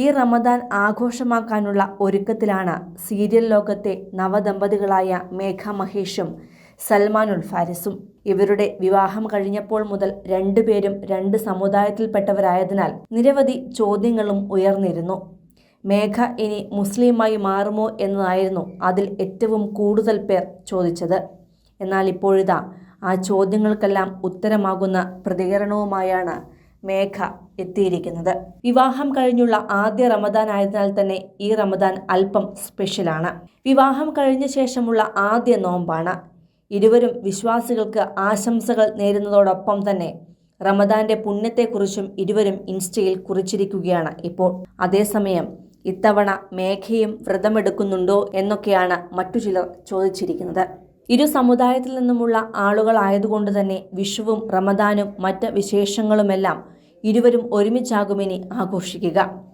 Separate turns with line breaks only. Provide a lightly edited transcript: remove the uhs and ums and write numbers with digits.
ഈ റമദാൻ ആഘോഷമാക്കാനുള്ള ഒരുക്കത്തിലാണ് സീരിയൽ ലോകത്തെ നവദമ്പതികളായ മേഘ മഹേഷും സൽമാനുൽ ഫാരിസും. ഇവരുടെ വിവാഹം കഴിഞ്ഞപ്പോൾ മുതൽ രണ്ടുപേരും രണ്ട് സമുദായത്തിൽപ്പെട്ടവരായതിനാൽ നിരവധി ചോദ്യങ്ങളും ഉയർന്നിരുന്നു. മേഘ ഇനി മുസ്ലിമായി മാറുമോ എന്നതായിരുന്നു അതിൽ ഏറ്റവും കൂടുതൽ പേർ ചോദിച്ചത്. എന്നാൽ ഇപ്പോഴിതാ ആ ചോദ്യങ്ങൾക്കെല്ലാം ഉത്തരമാകുന്ന പ്രതികരണവുമായാണ് മേഘ എത്തിയിരിക്കുന്നത്. വിവാഹം കഴിഞ്ഞുള്ള ആദ്യ റമദാൻ ആയതിനാൽ തന്നെ ഈ റമദാൻ അല്പം സ്പെഷ്യലാണ്. വിവാഹം കഴിഞ്ഞ ശേഷമുള്ള ആദ്യ നോമ്പാണ്. ഇരുവരും വിശ്വാസികൾക്ക് ആശംസകൾ നേരുന്നതോടൊപ്പം തന്നെ റമദാന്റെ പുണ്യത്തെക്കുറിച്ചും ഇരുവരും ഇൻസ്റ്റയിൽ കുറിച്ചിരിക്കുകയാണ് ഇപ്പോൾ. അതേസമയം ഇത്തവണ മേഘയും വ്രതമെടുക്കുന്നുണ്ടോ എന്നൊക്കെയാണ് മറ്റു ചിലർ ചോദിച്ചിരിക്കുന്നത്. ഇരു സമുദായത്തിൽ നിന്നുമുള്ള ആളുകളായതുകൊണ്ട് തന്നെ വിഷുവും റമദാനും മറ്റ് വിശേഷങ്ങളുമെല്ലാം ഇരുവരും ഒരുമിച്ചാകുമിനി ആഘോഷിക്കുക.